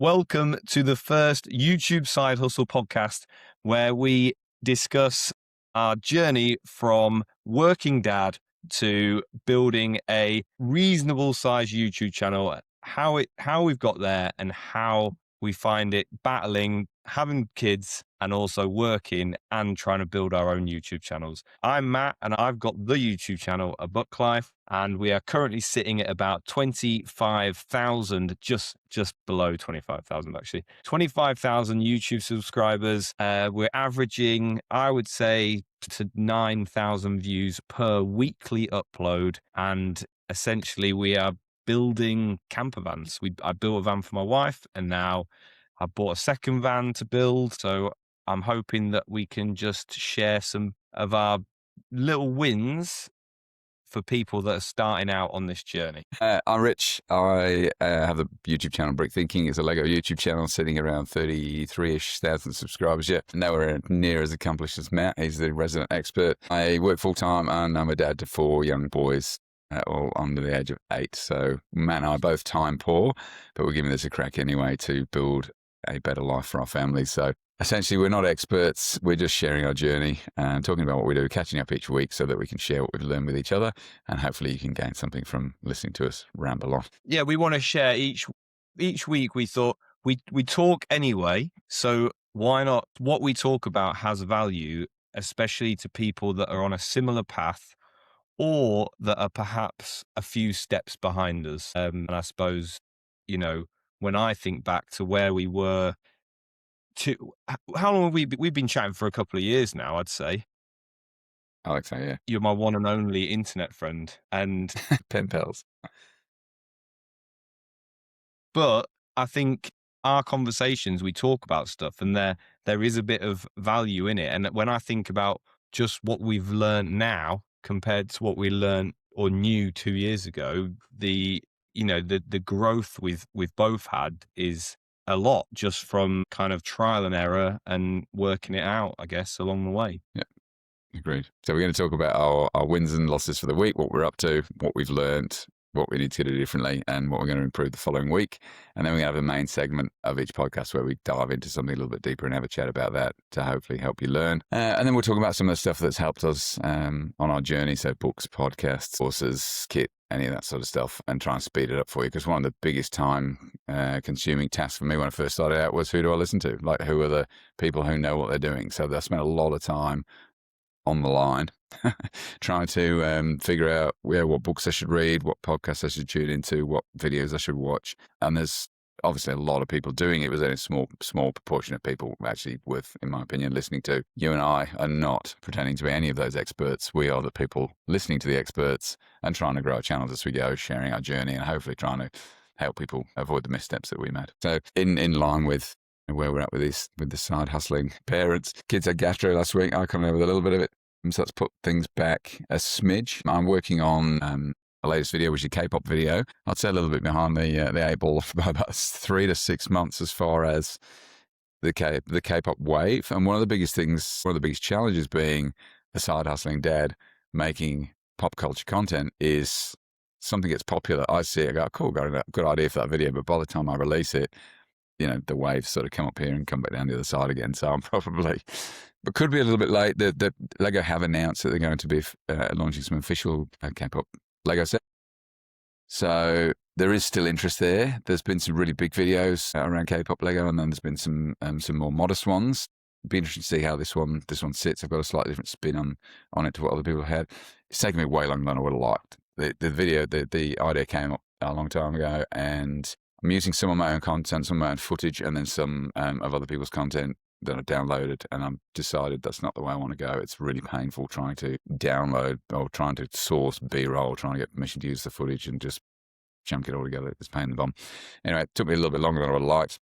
Welcome to the first YouTube Side Hustle podcast, where we discuss our journey from working dad to building a reasonable size YouTube channel, how we've got there and how we find it battling having kids and also working and trying to build our own YouTube channels. I'm Matt and I've got the YouTube channel A Buck Life, and we are currently sitting at about 25,000, just below 25,000 actually. 25,000 YouTube subscribers. We're averaging, I would say, to 9,000 views per weekly upload, and essentially we are building camper vans. I built a van for my wife, and now I bought a second van to build. So I'm hoping that we can just share some of our little wins for people that are starting out on this journey. I'm Rich. I have a YouTube channel, Brick Thinking. It's a Lego YouTube channel sitting around 33-ish thousand subscribers yet. Nowhere near as accomplished as Matt. He's the resident expert. I work full-time and I'm a dad to 4 young boys, all under the age of 8. So Matt and I are both time poor, but we're giving this a crack anyway to build a better life for our families. So essentially, we're not experts. We're just sharing our journey and talking about what we do, catching up each week so that we can share what we've learned with each other. And hopefully you can gain something from listening to us ramble on. Yeah, we want to share each week. We thought we talk anyway. So why not? What we talk about has value, especially to people that are on a similar path or that are perhaps a few steps behind us. And I suppose, when I think back to where we were, how long have we've been chatting for a couple of years now, I'd say. Alex, yeah. You're my one and only internet friend, and pen pals. But I think our conversations, we talk about stuff, and there is a bit of value in it. And when I think about just what we've learned now compared to what we learned or knew 2 years ago, the growth we've both had is a lot, just from kind of trial and error and working it out, I guess, along the way. Yeah, agreed. So we're going to talk about our wins and losses for the week, what we're up to, what we've learned, what we need to do differently, and what we're going to improve the following week. And then we're going to have a main segment of each podcast where we dive into something a little bit deeper and have a chat about that to hopefully help you learn. And then we'll talk about some of the stuff that's helped us on our journey. So books, podcasts, courses, kit, any of that sort of stuff, and try and speed it up for you. Because one of the biggest time consuming tasks for me when I first started out was, who do I listen to? Like, who are the people who know what they're doing? So I spent a lot of time on the line trying to figure out what books I should read, what podcasts I should tune into, what videos I should watch. And there's obviously a lot of people doing it. It was only a small proportion of people actually worth, in my opinion, listening to. You and I are not pretending to be any of those experts. We are the people listening to the experts and trying to grow our channels as we go, sharing our journey and hopefully trying to help people avoid the missteps that we made. So in line with where we're at with the side hustling parents. Kids had gastro last week. I come in with a little bit of it. So let's put things back a smidge. I'm working on the latest video, which is a K-pop video. I'd say a little bit behind the eight ball for about 3 to 6 months as far as the K-pop wave. And one of the biggest challenges being a side hustling dad making pop culture content is something gets popular. I see it, I go, cool, got a good idea for that video. But by the time I release it, the waves sort of come up here and come back down the other side again. So I'm probably, but could be a little bit late. The Lego have announced that they're going to be launching some official K-pop Lego set. So there is still interest there. There's been some really big videos around K-pop Lego, and then there's been some more modest ones. It'd be interesting to see how this one sits. I've got a slightly different spin on it to what other people had. It's taken me way longer than I would have liked. The idea came up a long time ago, and I'm using some of my own content, some of my own footage, and then some of other people's content that I've downloaded, and I've decided that's not the way I want to go. It's really painful trying to download or trying to source B-roll, trying to get permission to use the footage and just chunk it all together. It's a pain in the bum. Anyway, it took me a little bit longer than I would have liked.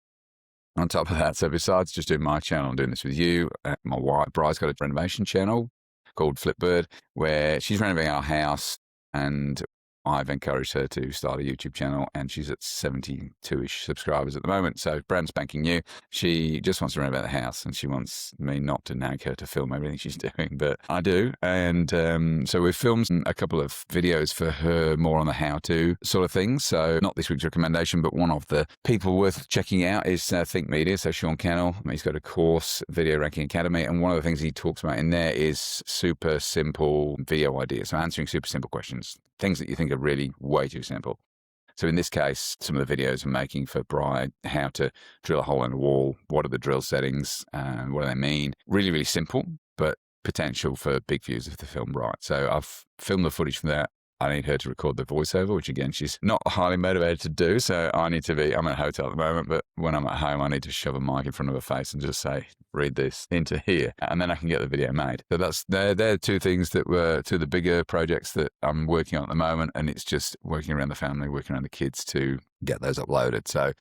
On top of that, so besides just doing my channel, I'm doing this with you. My wife, Bry's got a renovation channel called Flipbird, where she's renovating our house, and I've encouraged her to start a YouTube channel, and she's at 72-ish subscribers at the moment. So brand spanking new. She just wants to run about the house, and she wants me not to nag her to film everything she's doing, but I do. And so we've filmed a couple of videos for her more on the how-to sort of things. So not this week's recommendation, but one of the people worth checking out is Think Media. So Sean Cannell, he's got a course, Video Ranking Academy, and one of the things he talks about in there is super simple video ideas. So answering super simple questions, things that you think are really way too simple. So in this case, some of the videos I'm making for Bride, how to drill a hole in a wall, what are the drill settings, what do they mean? Really, really simple, but potential for big views if they're filmed right. So I've filmed the footage from that. I need her to record the voiceover, which again, she's not highly motivated to do. So I'm in a hotel at the moment, but when I'm at home, I need to shove a mic in front of her face and just say, read this into here. And then I can get the video made. So they're two things that were two of the bigger projects that I'm working on at the moment. And it's just working around the family, working around the kids to get those uploaded. So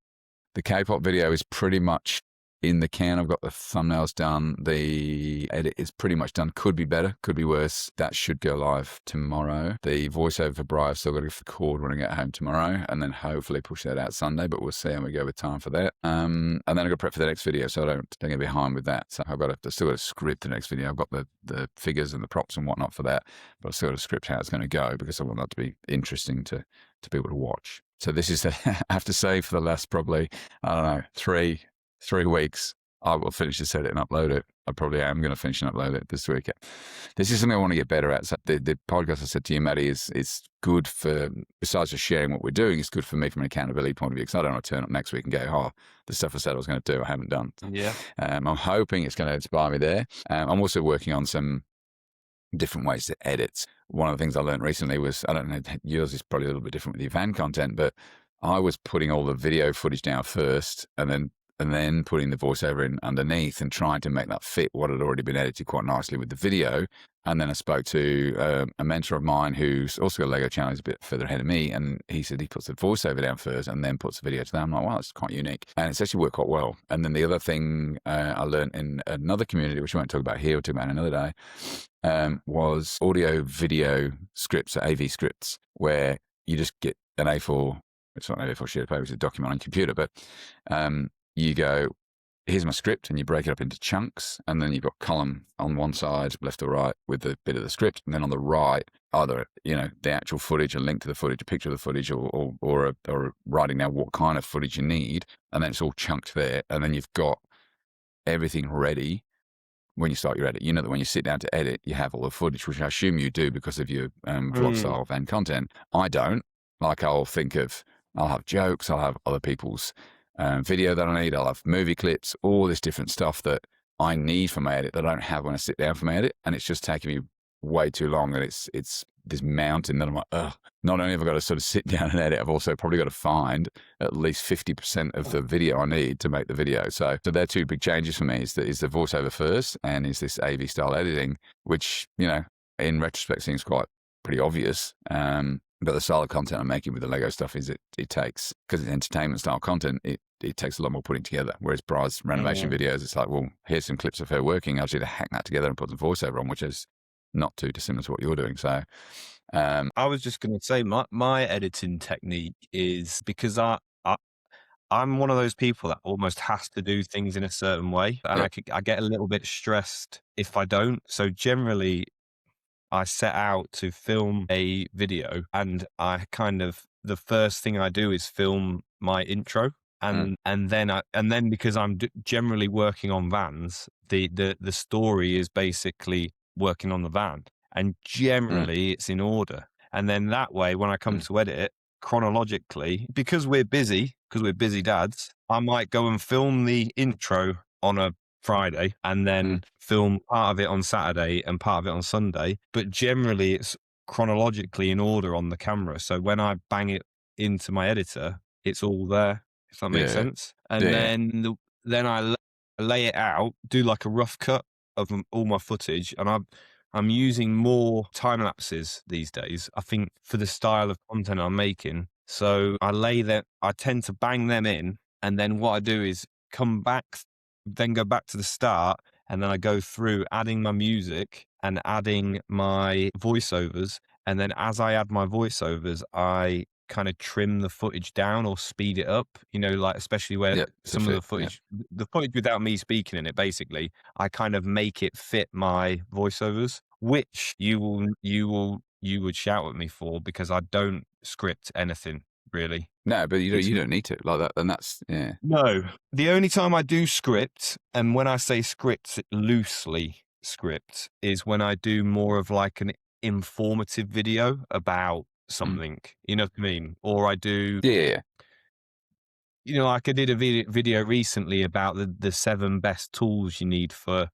the K-pop video is pretty much in the can. I've got the thumbnails done. The edit is pretty much done. Could be better, could be worse. That should go live tomorrow. The voiceover for Bri, I've still got to record when I get home tomorrow, and then hopefully push that out Sunday, but we'll see how we go with time for that. And then I've got to prep for the next video, so I don't get behind with that. So I've still got to script the next video. I've got the figures and the props and whatnot for that, but I've still got to script how it's going to go because I want that to be interesting to people to watch. So this is, I have to say, for the last probably, I don't know, three weeks, I will finish this edit and upload it. I probably am going to finish and upload it this week. This is something I want to get better at. So the podcast I said to you, Maddie, is good for, besides just sharing what we're doing, it's good for me from an accountability point of view because I don't want to turn up next week and go, oh, the stuff I said I was going to do, I haven't done. Yeah. I'm hoping it's going to inspire me there. I'm also working on some different ways to edit. One of the things I learned recently was, I don't know, yours is probably a little bit different with your van content, but I was putting all the video footage down first and then putting the voiceover in underneath and trying to make that fit what had already been edited quite nicely with the video. And then I spoke to a mentor of mine who's also got a Lego channel, he's a bit further ahead of me, and he said he puts the voiceover down first and then puts the video to that. I'm like, wow, that's quite unique. And it's actually worked quite well. And then the other thing I learned in another community, which I won't talk about here, we'll talk about another day, was audio video scripts, or AV scripts, where you just get an A4, it's not an A4 sheet of paper, it's a document on your computer, but you go, here's my script, and you break it up into chunks, and then you've got column on one side, left or right, with the bit of the script, and then on the right, either the actual footage, a link to the footage, a picture of the footage, or writing down what kind of footage you need, and then it's all chunked there, and then you've got everything ready when you start your edit. You know that when you sit down to edit, you have all the footage, which I assume you do because of your vlog style and content. I don't. Like I'll have jokes, I'll have other people's video that I need, I'll have movie clips, all this different stuff that I need for my edit that I don't have when I sit down for my edit, and it's just taking me way too long, and it's this mountain that I'm like, ugh. Not only have I got to sort of sit down and edit, I've also probably got to find at least 50% of the video I need to make the video. So they're two big changes for me, is the voiceover first, and is this AV style editing, which, in retrospect seems quite pretty obvious. But the style of content I'm making with the Lego stuff is it takes, because it's entertainment style content, it takes a lot more putting together. Whereas Bri's renovation videos, it's like, well, here's some clips of her working. I just need to hack that together and put some voiceover on, which is not too dissimilar to what you're doing. So I was just going to say my editing technique is, because I'm one of those people that almost has to do things in a certain way, and I get a little bit stressed if I don't. So generally, I set out to film a video, and the first thing I do is film my intro, and then because I'm generally working on vans, the story is basically working on the van, and generally it's in order. And then that way, when I come to edit it chronologically, because we're busy dads, I might go and film the intro on a Friday and then film part of it on Saturday and part of it on Sunday. But generally it's chronologically in order on the camera. So when I bang it into my editor, it's all there, if that makes sense. And then I lay it out, do like a rough cut of all my footage. And I'm using more time lapses these days, I think, for the style of content I'm making. So I tend to bang them in. And then what I do is then go back to the start, and then I go through adding my music and adding my voiceovers, And then as I add my voiceovers, I kind of trim the footage down or speed it up, like especially where Yeah, to some of fit. the footage without me speaking in it, basically, I kind of make it fit my voiceovers, which you would shout at me for because I don't script anything really. No, but It's you don't need to like that. And that's no. The only time I do script, and when I say script, loosely script, is when I do more of like an informative video about mm. something. You know what I mean? Or I do, Yeah. like I did a video recently about the 7 best tools you need for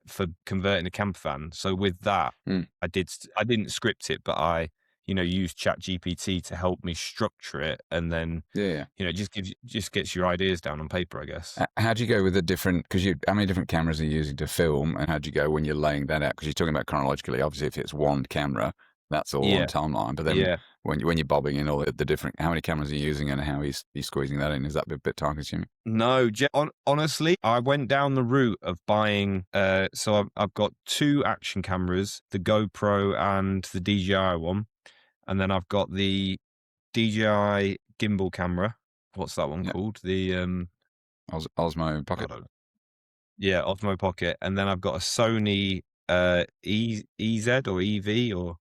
for converting a camper van. So with that, Mm. I didn't script it, but I used Chat GPT to help me structure it, and then Yeah. it just gets your ideas down on paper, I guess. How do you go with the different? Because how many different cameras are you using to film, and how do you go when you're laying that out? Because you're talking about chronologically. Obviously, if it's one camera, that's all on Yeah, timeline. But then yeah. when you're bobbing in all the different, how many cameras are you using, and how he's squeezing that in? Is that a bit time consuming? No, honestly, I went down the route of buying. So I've got 2 action cameras, the GoPro and the DJI one, and then I've got the DJI gimbal camera. What's that one Yeah, called? The Osmo I Pocket. don't. Yeah, Osmo Pocket, and then I've got a Sony EZ or EV or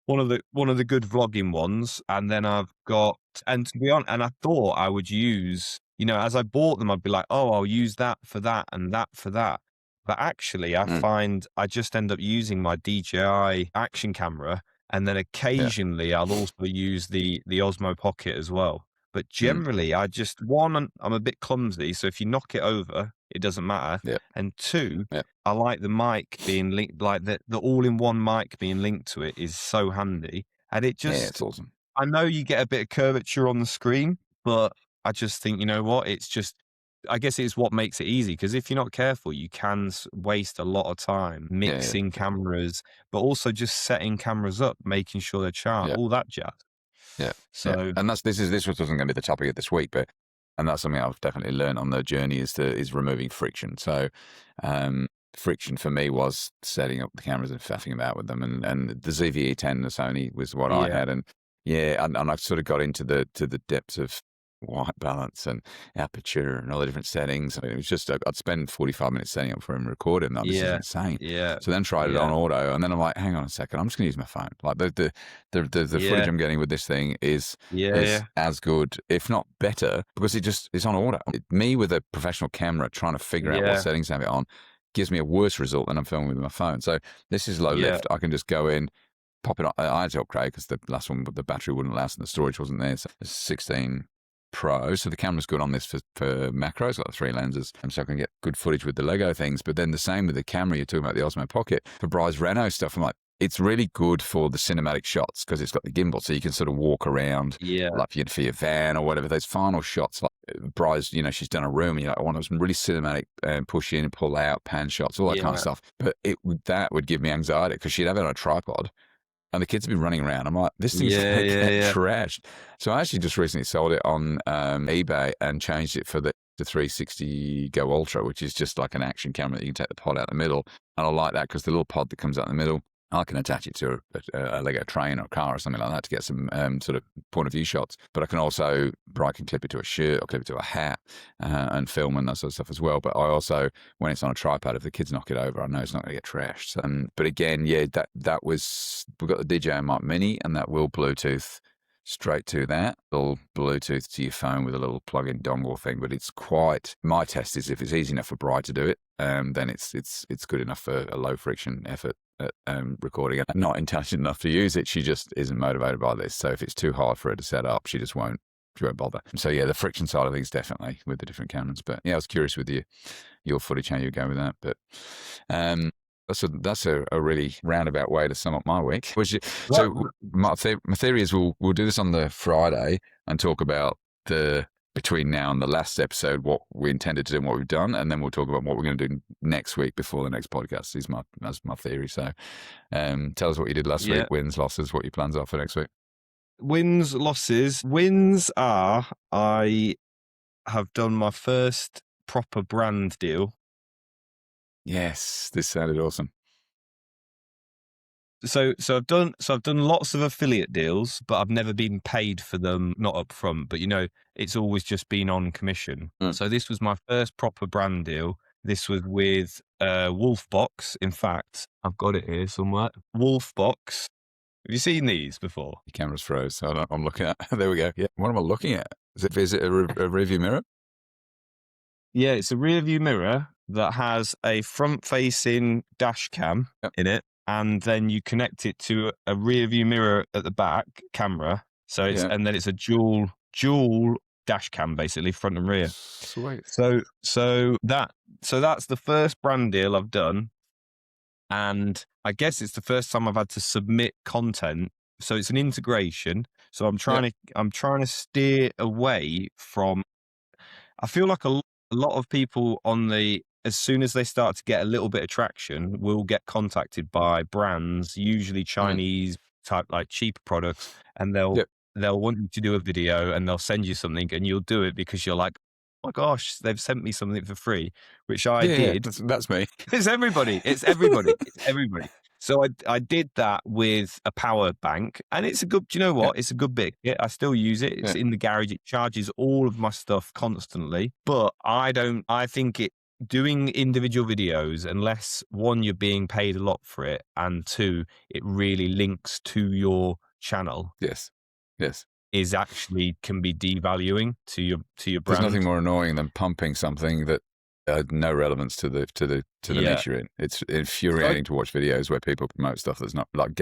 one of the good vlogging ones, and then I've got, and to be honest, and I thought I would use, as I bought them, I'd be like, oh, I'll use that for that and that for that. But actually, I Mm. find I just end up using my DJI action camera, and then Yeah. occasionally I'll also use the Osmo Pocket as well. But Mm. generally, I'm a bit clumsy, so if you knock it over, it doesn't matter. Yeah. And 2, Yeah. I like the mic being linked, like the all-in-one mic being linked to it is so handy. And it Yeah. It's just, awesome. I know you get a bit of curvature on the screen, but I just think, you know what? It's just, I guess it's what makes it easy. Because if you're not careful, you can waste a lot of time Yeah. mixing cameras, but also just setting cameras up, making sure they're sharp, Yeah. all that jazz. Yeah. Yeah. So And this wasn't going to be the topic of this week, but and that's something I've definitely learned on the journey is removing friction. So friction for me was setting up the cameras and faffing about with them, and the ZV-E10, the Sony, was what I yeah, had, and and I sort of got into the depths of white balance and aperture and all the different settings. I mean, it was just I'd spend 45 minutes setting up for him recording. Like, this is yeah, insane. yeah, So then tried it on yeah, auto, and then I'm like, hang on a second, I'm just going to use my phone. Like the footage yeah, I'm getting with this thing is yeah, as good, if not better, because it's on auto. Me with a professional camera trying to figure out what yeah, settings to have it on gives me a worse result than I'm filming with my phone. So this is low yeah, lift. I can just go in, pop it on. I had to upgrade because the last one, the battery wouldn't last and the storage wasn't there. So it's 16 Pro. So the camera's good on this for macros, got the 3 lenses, and so I can get good footage with the Lego things. But then the same with the camera. You're talking about the Osmo Pocket for Bryce Renault stuff. I'm like, it's really good for the cinematic shots because it's got the gimbal, so you can sort of walk around, yeah, like for your van or whatever. Those final shots, like Bryce, she's done a room, and you're like, I want those really cinematic, push in, pull out, pan shots, all that kind of yeah, stuff. But that would give me anxiety because she'd have it on a tripod and the kids would be running around. I'm like, this thing's yeah, going to yeah, get yeah. trashed. So I actually just recently sold it on eBay and changed it for the 360 Go Ultra, which is just like an action camera that you can take the pod out the middle. And I like that because the little pod that comes out in the middle, I can attach it to a Lego train or a car or something like that to get some sort of point of view shots. But I can also, I can clip it to a shirt or clip it to a hat and film and that sort of stuff as well. But I also, when it's on a tripod, if the kids knock it over, I know it's not going to get trashed. But again, yeah, that was, we've got the DJI Mic Mini, and that will Bluetooth straight to that. It'll Bluetooth to your phone with a little plug-in dongle thing. But it's quite, my test is if it's easy enough for Bride to do it, then it's good enough for a low friction effort at recording it. Not intelligent enough to use it. She just isn't motivated by this. So if it's too hard for her to set up, she won't bother. So yeah, the friction side of things definitely with the different cameras. But yeah, I was curious with your footage, how you go with that. But that's a really roundabout way to sum up my week. Right. So my theory is we'll do this on the Friday and talk about between now and the last episode, what we intended to do and what we've done, and then we'll talk about what we're going to do next week before the next podcast. That's my theory. So, tell us what you did last Yeah. week, wins, losses, what your plans are for next week. Wins, losses. Wins are I have done my first proper brand deal. Yes, this sounded awesome. So I've done lots of affiliate deals, but I've never been paid for them, not up front, but it's always just been on commission. Mm. So this was my first proper brand deal. This was with Wolfbox. In fact, I've got it here somewhere. Wolfbox. Have you seen these before? Your camera's froze. So I'm looking at. There we go. Yeah. What am I looking at? Is it a rearview mirror? Yeah, it's a rear view mirror that has a front facing dash cam in it. And then you connect it to a rear view mirror at the back camera. So and then it's a dual dash cam, basically front and rear. Sweet. So that's the first brand deal I've done. And I guess it's the first time I've had to submit content. So it's an integration. So I'm trying to steer away from, I feel like a lot of people as soon as they start to get a little bit of traction, will get contacted by brands, usually Chinese type, like cheaper products, and they'll want you to do a video and they'll send you something and you'll do it because you're like, oh my gosh, they've sent me something for free, which I did. That's me. It's everybody. It's everybody. It's everybody. So I did that with a power bank, and it's a good, do you know what? It's a good bit. I still use it. It's in the garage. It charges all of my stuff constantly, but I think doing individual videos, unless one, you're being paid a lot for it, and two, it really links to your channel. Yes. Is actually can be devaluing to your brand. There's nothing more annoying than pumping something that had no relevance to the niche you're in. It's infuriating to watch videos where people promote stuff that's not like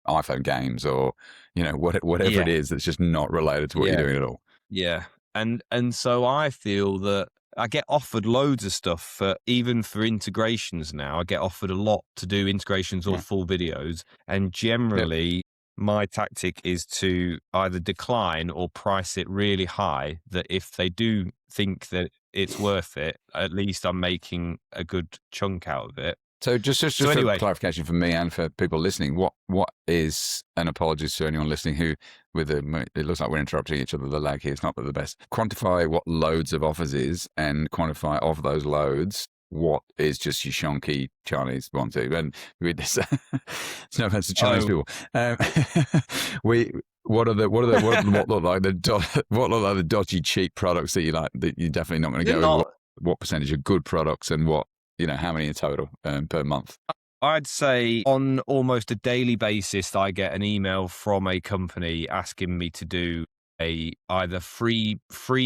iPhone games or whatever it is that's just not related to what you're doing at all. Yeah, and so I feel that I get offered loads of stuff even for integrations now. I get offered a lot to do integrations or full videos, and generally my tactic is to either decline or price it really high, that if they do think that it's worth it, at least I'm making a good chunk out of it. So just for clarification for me and for people listening, what is, an apologies to anyone listening who, it looks like we're interrupting each other, the lag here is not the best. Quantify what loads of offers is, and quantify of those loads, what is just your shonky Chinese one too. And it's no offense to Chinese people. What look like the dodgy cheap products that you like, that you're definitely not going to go with? What percentage are good products, and what, how many in total per month? I'd say on almost a daily basis, I get an email from a company asking me to do either free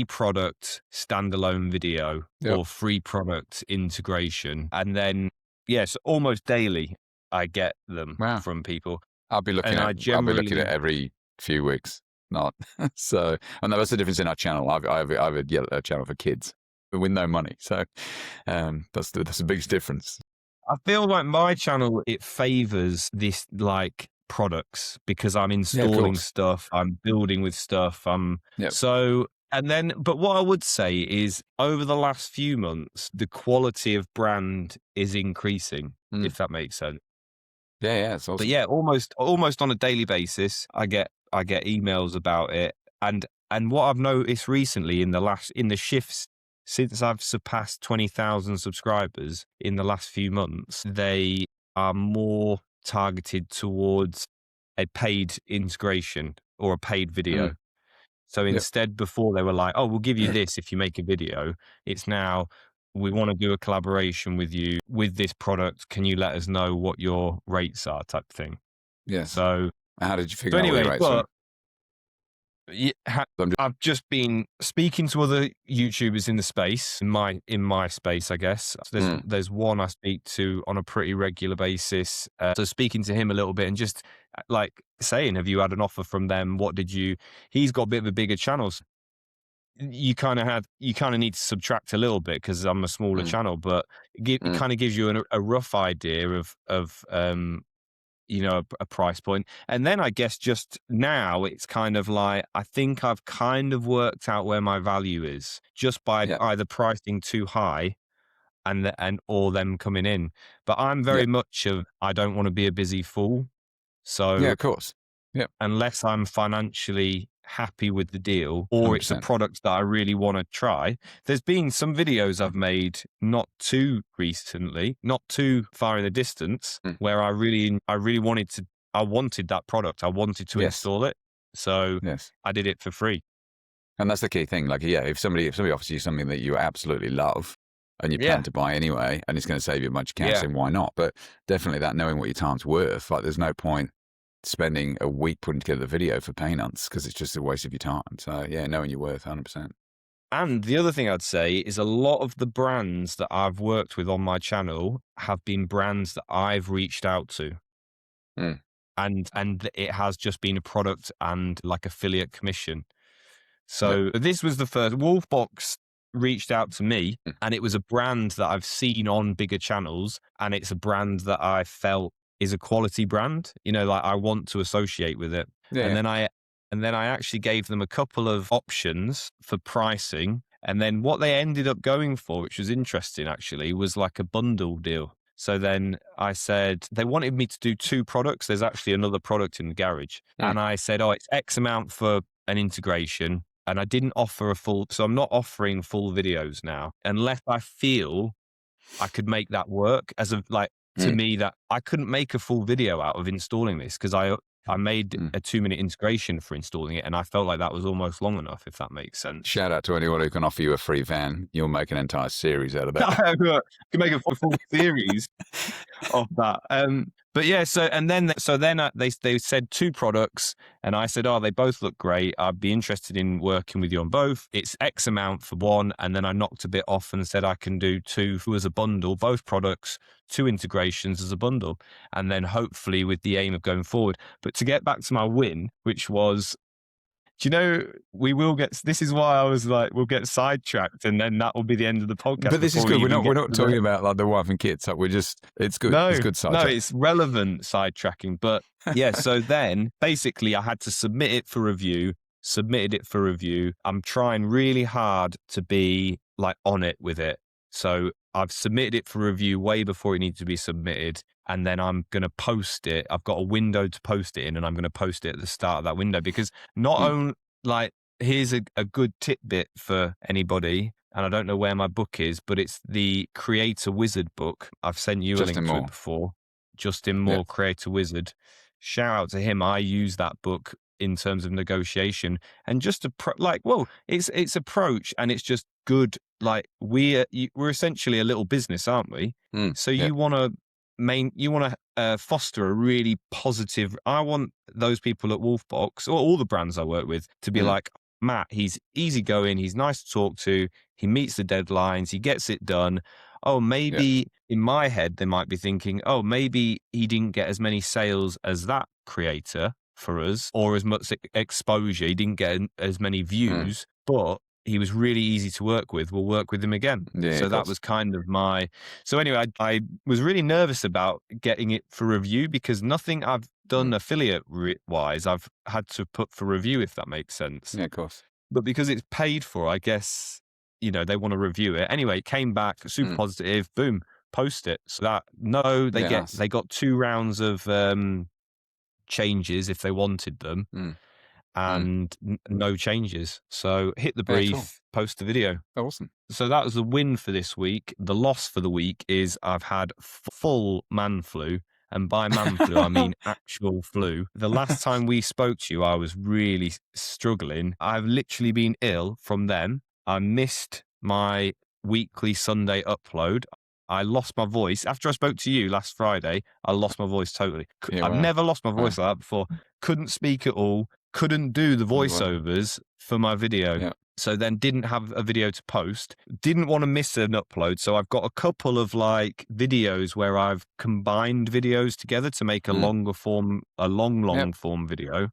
product standalone video or free product integration. And then, yes, almost daily I get them from people. I'll be looking at every few weeks. Not so. And that's the difference in our channel. I have a channel for kids with no money. So that's the biggest difference. I feel like my channel, it favors this like products, because I'm installing stuff, I'm building with stuff. But what I would say is, over the last few months, the quality of brand is increasing, if that makes sense. Yeah, it's awesome. But yeah, almost on a daily basis, I get emails about it. And what I've noticed recently in the shifts since I've surpassed 20,000 subscribers in the last few months, they are more targeted towards a paid integration or a paid video. So instead, before they were like, oh, we'll give you this if you make a video, it's now, we want to do a collaboration with you with this product. Can you let us know what your rates are, type thing? Yeah. So how did you figure out what your rates are? I've just been speaking to other YouTubers in the space, in my space, I guess. There's one I speak to on a pretty regular basis. So speaking to him a little bit and just like saying, have you had an offer from them? He's got a bit of a bigger channel. You kind of need to subtract a little bit because I'm a smaller channel, but it kind of gives you a rough idea of a price point. And then I guess just now it's kind of like, I think I've kind of worked out where my value is just by either pricing too high or them coming in. But I'm very much I don't want to be a busy fool. So yeah, of course. Yeah. Unless I'm financially happy with the deal, or it's a 100%. product that I really want to try. There's been some videos I've made not too recently, not too far in the distance, where I wanted that product. I wanted to install it. So I did it for free. And that's the key thing. Like, yeah, if somebody offers you something that you absolutely love and you plan to buy anyway, and it's going to save you a bunch of cash, then why not? But definitely that knowing what your time's worth, like there's no point spending a week putting together the video for peanuts because it's just a waste of your time. So yeah, knowing your worth, 100%. And the other thing I'd say is a lot of the brands that I've worked with on my channel have been brands that I've reached out to. And it has just been a product and like affiliate commission. So this was the first. Wolfbox reached out to me, and it was a brand that I've seen on bigger channels, and it's a brand that I felt is a quality brand. You know, like I want to associate with it. And then I actually gave them a couple of options for pricing, and then what they ended up going for, which was interesting actually, was like a bundle deal. So then I said, they wanted me to do 2 products. There's actually another product in the garage. And I said, oh, it's X amount for an integration. And I didn't offer so I'm not offering full videos now, unless I feel I could make that work to me, that I couldn't make a full video out of installing this because I made a 2-minute integration for installing it, and I felt like that was almost long enough, if that makes sense. Shout out to anyone who can offer you a free van. You'll make an entire series out of that. You can make a full series of that. But yeah, then they said 2 products, and I said, oh, they both look great. I'd be interested in working with you on both. It's X amount for one, and then I knocked a bit off and said I can do 2 as a bundle, both products, 2 integrations as a bundle, and then hopefully with the aim of going forward. But to get back to my win, which was, do you know, this is why I was like, we'll get sidetracked and then that will be the end of the podcast. But this is good. We're not talking about like the wife and kids. Like it's good. No, it's good sidetrack. No, it's relevant sidetracking. But yeah, so then basically I had to submitted it for review. I'm trying really hard to be like on it with it. So I've submitted it for review way before it needs to be submitted. And then I'm going to post it. I've got a window to post it in, and I'm going to post it at the start of that window, because not only like, here's a good tidbit for anybody. And I don't know where my book is, but it's the Creator Wizard book. I've sent you a link to it before. Justin Moore, Creator Wizard. Shout out to him. I use that book in terms of negotiation and just it's approach, and it's just good. Like we're essentially a little business, aren't we? So you want to foster a really positive. I want those people at Wolfbox, or all the brands I work with, to be like, Matt, he's easygoing, he's nice to talk to, he meets the deadlines, he gets it done. Oh, maybe in my head, they might be thinking, oh, maybe he didn't get as many sales as that creator for us, or as much exposure. He didn't get as many views, but he was really easy to work with. We'll work with him again. So that was kind of so anyway, I was really nervous about getting it for review, because nothing I've done affiliate wise, I've had to put for review, if that makes sense. Yeah, of course. But because it's paid for, I guess, they want to review it. Anyway, it came back super positive. Boom, post it. So they got 2 rounds of changes if they wanted them. And no changes. So hit the brief, post the video. Awesome. So that was the win for this week. The loss for the week is I've had full man flu. And by man flu, I mean actual flu. The last time we spoke to you, I was really struggling. I've literally been ill from then. I missed my weekly Sunday upload. I lost my voice. After I spoke to you last Friday, I lost my voice totally. I've never lost my voice like that before. Couldn't speak at all. Couldn't do the voiceovers for my video. So then didn't have a video to post. Didn't want to miss an upload. So I've got a couple of like videos where I've combined videos together to make a long form video.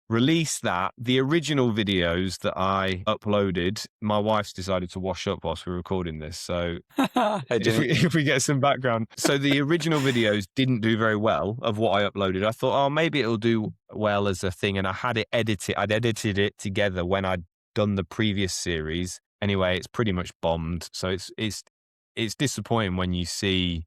Release that. The original videos that I uploaded, my wife's decided to wash up whilst we're recording this. So if we get some background. So the original videos didn't do very well of what I uploaded. I thought, oh, maybe it'll do well as a thing. And I had it edited. I'd edited it together when I'd done the previous series. Anyway, it's pretty much bombed. So it's disappointing when you see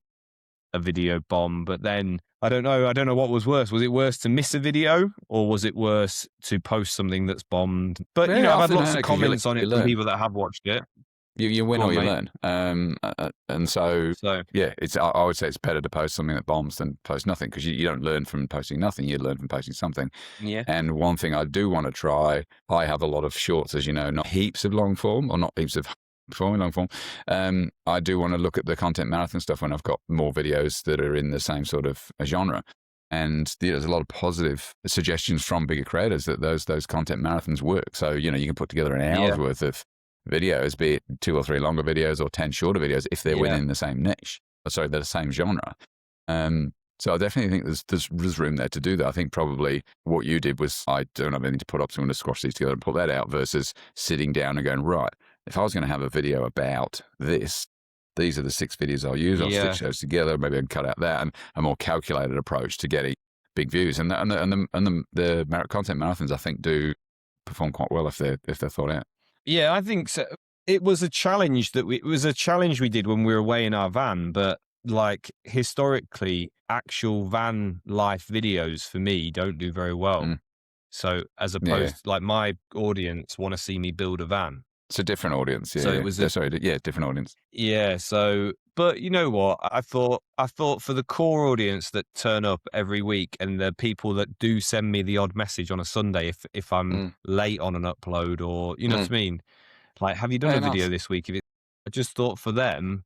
a video bomb, but then I don't know what was worse. Was it worse to miss a video, or was it worse to post something that's bombed? But Yeah, I've had often, lots of 'cause you comments on you it from learn. people that have watched it. You win Go or on, you mate. learn. And so, So yeah, I would say it's better to post something that bombs than post nothing, because you don't learn from posting nothing. You learn from posting something. yeah, And one thing I do want to try, I have a lot of shorts, as you know, not heaps of long form, or not heaps of long form. I do want to look at the content marathon stuff when I've got more videos that are in the same sort of genre. And there's a lot of positive suggestions from bigger creators that those content marathons work. So, you can put together an hour's worth of videos, be it 2 or 3 longer videos or 10 shorter videos, if they're within the same niche. Sorry, they're the same genre. So I definitely think there's room there to do that. I think probably what you did was, I don't have anything to put up, so I'm going to squash these together and put that out, versus sitting down and going, right, if I was going to have a video about this, these are the 6 videos I'll use. I'll stitch those together. Maybe I can cut out that, and a more calculated approach to getting big views. And the content marathons, I think, do perform quite well if they're thought out. Yeah, I think so. It was a challenge we did when we were away in our van, but like historically, actual van life videos for me don't do very well. So as opposed to, like, my audience want to see me build a van. It's a different audience. Yeah. So it was different audience. Yeah. So, but you know what? I thought for the core audience that turn up every week, and the people that do send me the odd message on a Sunday if I'm late on an upload, or you know what I mean? Like, have you done a video this week? I just thought for them,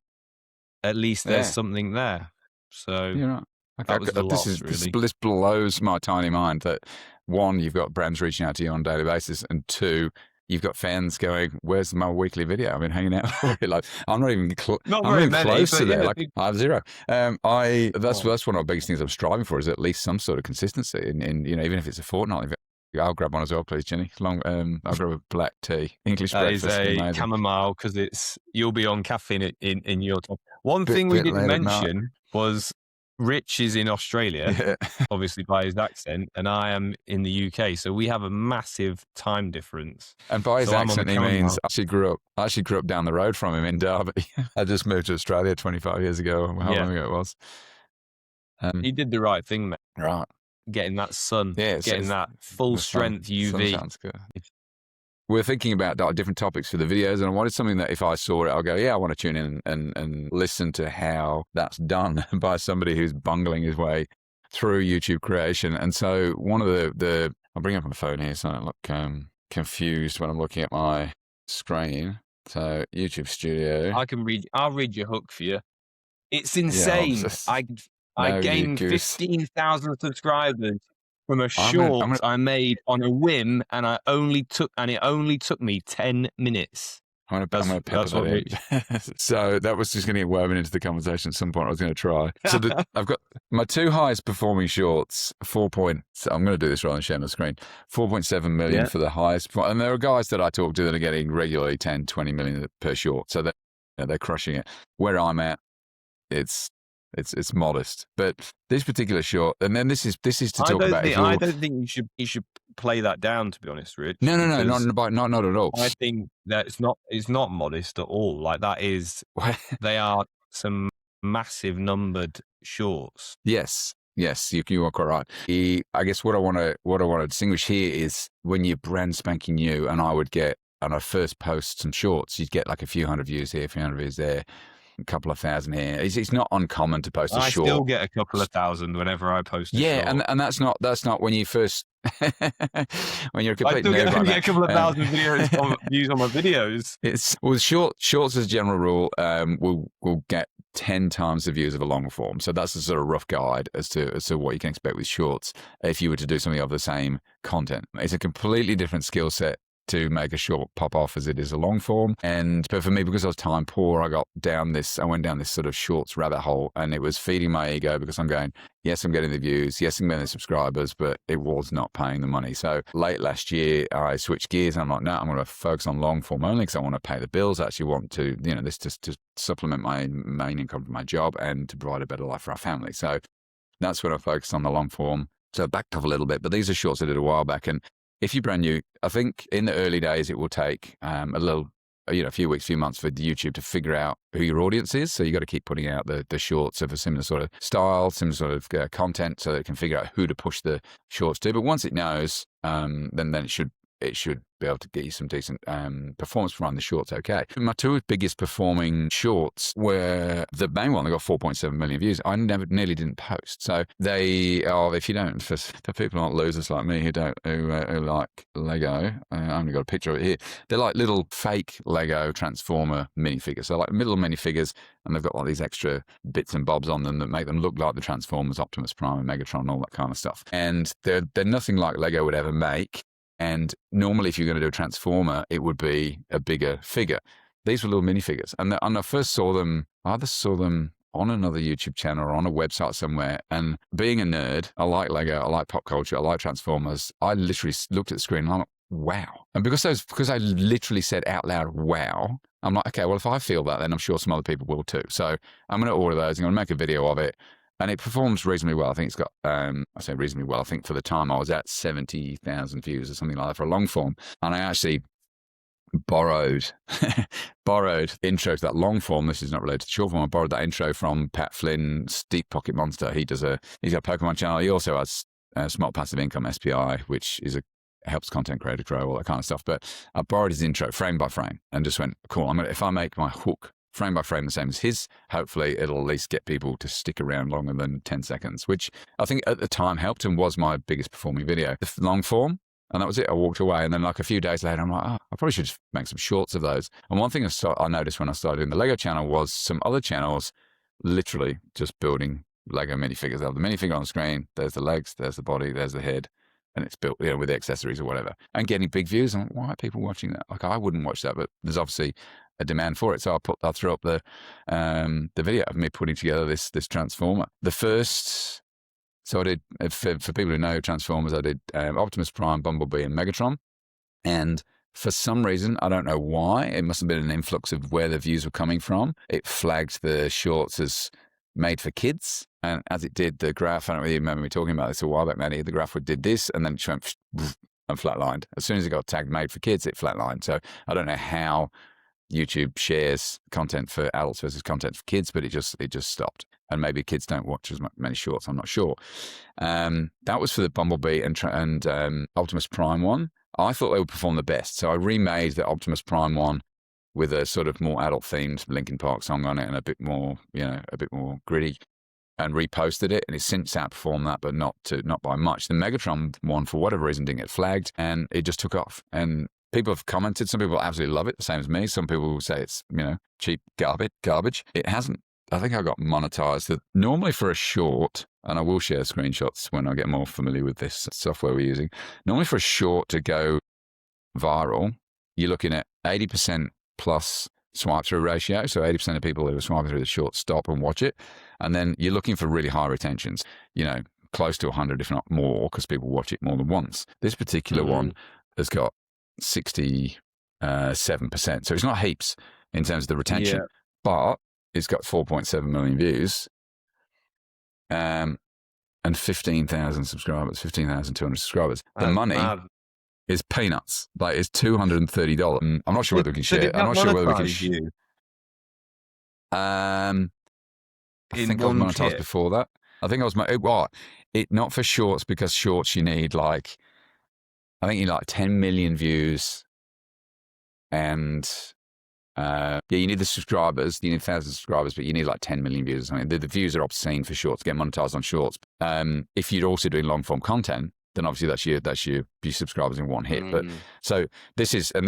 at least there's something there. So you're right. that was the loss, really. This blows my tiny mind that, one, you've got brands reaching out to you on a daily basis, and two, you've got fans going, "Where's my weekly video? I've been hanging out for it." Like, I'm not even close to that. Like, I have 0. That's one of the biggest things I'm striving for, is at least some sort of consistency. And even if it's a fortnightly. I'll grab one as well, please, Jenny. I'll grab a black tea, English breakfast. That is a chamomile, because you'll be on caffeine in your time. One thing we didn't mention was Rich is in Australia, obviously by his accent, and I am in the UK, so we have a massive time difference. And by his accent, he means I actually grew up down the road from him in Derby. I just moved to Australia 25 years ago. How long ago it was? He did the right thing, mate. Right. Getting that sun, getting that full strength UV. Sounds good. We're thinking about different topics for the videos, and I wanted something that if I saw it, I'll go, yeah, I want to tune in and listen to how that's done by somebody who's bungling his way through YouTube creation. And so one of the I'll bring up my phone here so I don't look confused when I'm looking at my screen. So YouTube Studio. I'll read your hook for you. It's insane. I gained 15,000 subscribers from a short I made on a whim, and it only took me 10 minutes. I'm going to pepper that in. So that was just going to get woven into the conversation at some point. I was going to try. So I've got my 2 highest performing shorts, I'm going to do this rather than share my screen, 4.7 million for the highest. And there are guys that I talk to that are getting regularly 10, 20 million per short. So they're crushing it. Where I'm at, it's modest, but this particular short, and then this is to talk about. I don't think you should play that down, to be honest, Rich. No, not at all. I think that it's not modest at all. Like, that is, they are some massive numbered shorts. Yes, you are quite right. I guess what I want to distinguish here is when you're brand spanking new, and I would get, and I first post some shorts, you'd get like a few hundred views here, a few hundred views there. A couple of thousand here. It's not uncommon to post a short. I still get a couple of thousand whenever I post a short. Yeah, and that's not when you first when you're a complete noob. I still get a couple of thousand views on my videos. Shorts as a general rule will get 10 times the views of a long form. So that's a sort of rough guide as to what you can expect with shorts if you were to do something of the same content. It's a completely different skill set to make a short pop off as it is a long form. But for me, because I was time poor, I went down this sort of shorts rabbit hole, and it was feeding my ego, because I'm going, yes, I'm getting the views, yes, I'm getting the subscribers, but it was not paying the money. So late last year, I switched gears, and I'm like, no, I'm going to focus on long form only, because I want to pay the bills. I actually want to, this to supplement my main income from my job and to provide a better life for our family. So that's when I focused on the long form. So I backed off a little bit, but these are shorts I did a while back. And if you're brand new, I think in the early days, it will take a a few weeks, few months for YouTube to figure out who your audience is. So you got to keep putting out the shorts of a similar sort of style, similar sort of content, so that it can figure out who to push the shorts to. But once it knows, then it should be able to get you some decent performance from the shorts. Okay. My two biggest performing shorts were the main one. They got 4.7 million views. I nearly didn't post. So they are, if you don't, for people who aren't losers like me who like Lego, I've only got a picture of it here. They're like little fake Lego Transformer minifigures. So like little minifigures, and they've got like these extra bits and bobs on them that make them look like the Transformers, Optimus Prime and Megatron, all that kind of stuff. And they're nothing like Lego would ever make. And normally, if you're going to do a Transformer, it would be a bigger figure. These were little minifigures. And I first saw them, I either saw them on another YouTube channel or on a website somewhere. And being a nerd, I like Lego, I like pop culture, I like Transformers. I literally looked at the screen and I'm like, wow. And because I literally said out loud, wow, I'm like, okay, well, if I feel that, then I'm sure some other people will too. So I'm going to order those. I'm going to make a video of it. And it performs reasonably well. I think it's got, I say reasonably well, I think for the time I was at 70,000 views or something like that for a long form. And I actually borrowed intro to that long form. This is not related to short form. I borrowed that intro from Pat Flynn's Deep Pocket Monster. He's got a Pokemon channel. He also has Smart Passive Income, SPI, which is helps content creator grow, all that kind of stuff. But I borrowed his intro frame by frame and just went, cool, if I make my hook frame by frame the same as his, hopefully it'll at least get people to stick around longer than 10 seconds, which I think at the time helped and was my biggest performing video. The long form, and that was it. I walked away, and then like a few days later, I'm like, I probably should make some shorts of those. And one thing I noticed when I started doing the Lego channel was some other channels literally just building Lego minifigures. They have the minifigure on the screen, there's the legs, there's the body, there's the head, and it's built, with the accessories or whatever, and getting big views. I'm like, why are people watching that? Like, I wouldn't watch that, but there's obviously a demand for it. So I threw up the video of me putting together this Transformer. So I did, for people who know Transformers, I did Optimus Prime, Bumblebee, and Megatron. And for some reason, I don't know why, it must have been an influx of where the views were coming from. It flagged the shorts as made for kids. And as it did, the graph, I don't really remember me talking about this a while back, Maddie, the graph did this, and then it went and flatlined. As soon as it got tagged made for kids, it flatlined. So I don't know how YouTube shares content for adults versus content for kids, but it just stopped. And maybe kids don't watch as many shorts, I'm not sure. That was for the Bumblebee and Optimus Prime one. I thought they would perform the best. So I remade the Optimus Prime one with a sort of more adult themed Linkin Park song on it and a bit more gritty, and reposted it. And it's since outperformed that, but not by much. The Megatron one, for whatever reason, didn't get flagged, and it just took off. And people have commented. Some people absolutely love it, the same as me. Some people will say it's, cheap garbage. It hasn't. I think I got monetized. Normally for a short, and I will share screenshots when I get more familiar with this software we're using. Normally for a short to go viral, you're looking at 80% plus swipe through ratio. So 80% of people who are swiping through the short stop and watch it. And then you're looking for really high retentions, close to 100, if not more, because people watch it more than once. This particular one has got 67%. So it's not heaps in terms of the retention, but it's got 4.7 million views and 15,000 subscribers, 15,200 subscribers. The money is peanuts. Like, it's $230. I'm not sure whether we can share it. I'm not sure whether we can share. I think I was monetized before that. I think I was not for shorts, because shorts you need I think you need 10 million views, and you need the subscribers. You need 1,000 subscribers, but you need 10 million views or something. The views are obscene for shorts. Get monetized on shorts. If you're also doing long form content, then obviously that's your subscribers in one hit. But so this is sort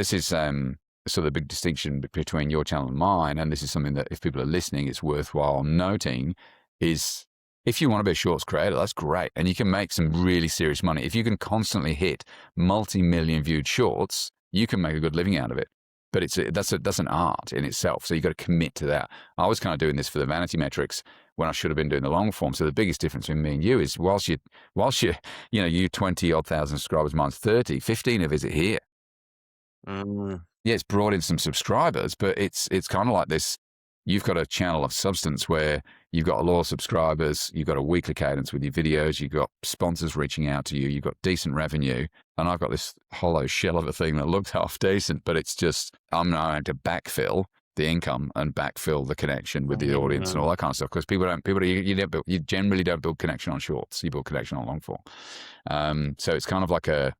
of the big distinction between your channel and mine. And this is something that if people are listening, it's worthwhile noting, is if you want to be a shorts creator, that's great. And you can make some really serious money. If you can constantly hit multi-million viewed shorts, you can make a good living out of it. But that's an art in itself. So you've got to commit to that. I was kind of doing this for the vanity metrics when I should have been doing the long form. So the biggest difference between me and you is whilst you 20-odd thousand subscribers, mine's 30, 15 of it here. Yeah, it's brought in some subscribers, but it's kind of like this you've got a channel of substance where you've got loyal subscribers, you've got a weekly cadence with your videos, you've got sponsors reaching out to you, you've got decent revenue. And I've got this hollow shell of a thing that looks half decent, but it's just, I'm now having to backfill the income and backfill the connection with the audience and all that kind of stuff. Because you generally don't build connection on shorts, you build connection on long form. So it's kind of like a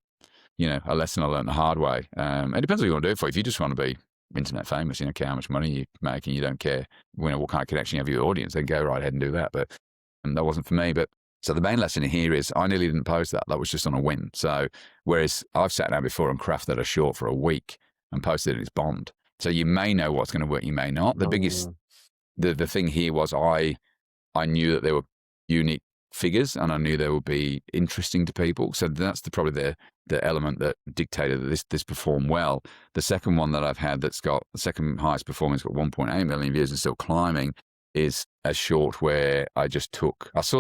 lesson I learned the hard way. It depends what you want to do it for. If you just want to be internet famous, you don't care how much money you make and you don't care what kind of connection you have with your audience, then go right ahead and do that. But that wasn't for me. But so the main lesson here is I nearly didn't post that. That was just on a whim. So whereas I've sat down before and crafted a short for a week and posted it, it's bombed. So you may know what's going to work, you may not. The biggest, the thing here was I knew that there were unique figures and I knew they would be interesting to people. So that's probably the element that dictated that this performed well. The second one that I've had that's got the second highest performance, got 1.8 million views and still climbing, is a short where I saw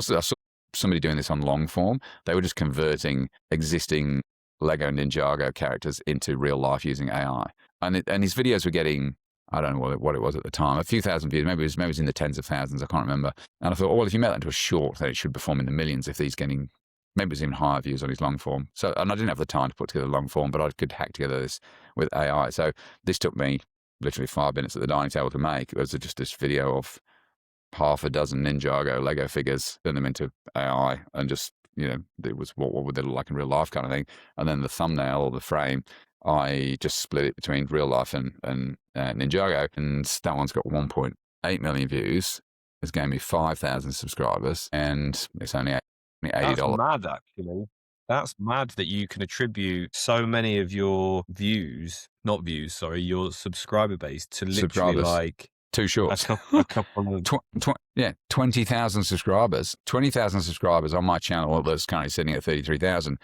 somebody doing this on long form. They were just converting existing Lego Ninjago characters into real life using AI. And his videos were getting, I don't know what it was at the time, a few thousand views, maybe it was in the tens of thousands, I can't remember. And I thought, well, if you make that into a short, then it should perform in the millions if he's getting, maybe it was even higher views on his long form. So, and I didn't have the time to put together long form, but I could hack together this with AI. So this took me literally 5 minutes at the dining table to make. It was just this video of half a dozen Ninjago Lego figures, turn them into AI and just, it was what would they look like in real life kind of thing. And then the thumbnail or the frame, I just split it between real life and Ninjago, and that one's got 1.8 million views. It's gave me 5,000 subscribers, and it's only $80. That's mad, actually. That's mad that you can attribute so many of your your subscriber base to literally like 2 shorts. A couple of 20,000 subscribers. 20,000 subscribers on my channel that's currently sitting at 33,000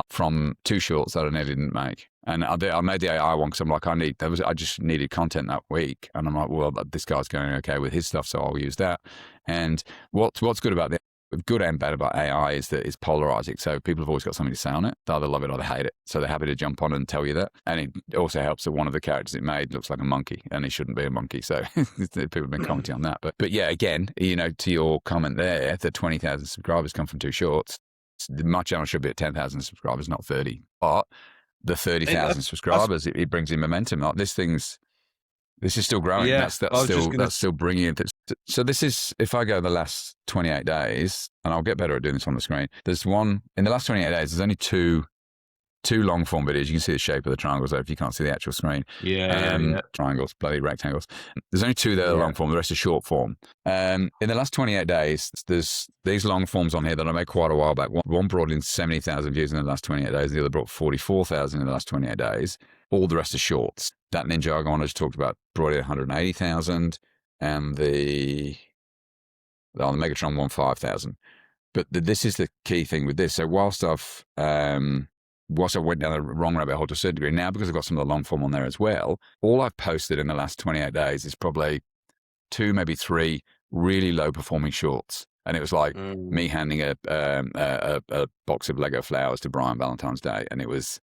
from 2 shorts that I nearly didn't make. And I made the AI one because I'm like, I just needed content that week. And I'm like, well, this guy's going okay with his stuff, so I'll use that. And what's good about the good and bad about AI is that it's polarizing. So people have always got something to say on it. They either love it or they hate it. So they're happy to jump on and tell you that. And it also helps that one of the characters it made looks like a monkey and he shouldn't be a monkey. So people have been commenting on that. But yeah, again, to your comment there, the 20,000 subscribers come from 2 shorts. My channel should be at 10,000 subscribers, not 30. But the 30,000 subscribers, it brings in momentum. Like this is still growing. Yeah, that's still bringing it. So this is, if I go the last 28 days, and I'll get better at doing this on the screen. There's one in the last 28 days. There's only two long form videos. You can see the shape of the triangles there if you can't see the actual screen. Yeah. Triangles, bloody rectangles. There's only 2 that are long form. The rest are short form. In the last 28 days, there's these long forms on here that I made quite a while back. One brought in 70,000 views in the last 28 days. The other brought 44,000 in the last 28 days. All the rest are shorts. That Ninjago one I just talked about brought in 180,000, and the Megatron won 5,000. But this is the key thing with this. So whilst I went down the wrong rabbit hole to a certain degree, now because I've got some of the long form on there as well, all I've posted in the last 28 days is probably 2, maybe 3 really low performing shorts. And it was like me handing a box of Lego flowers to Brian Valentine's Day, and it was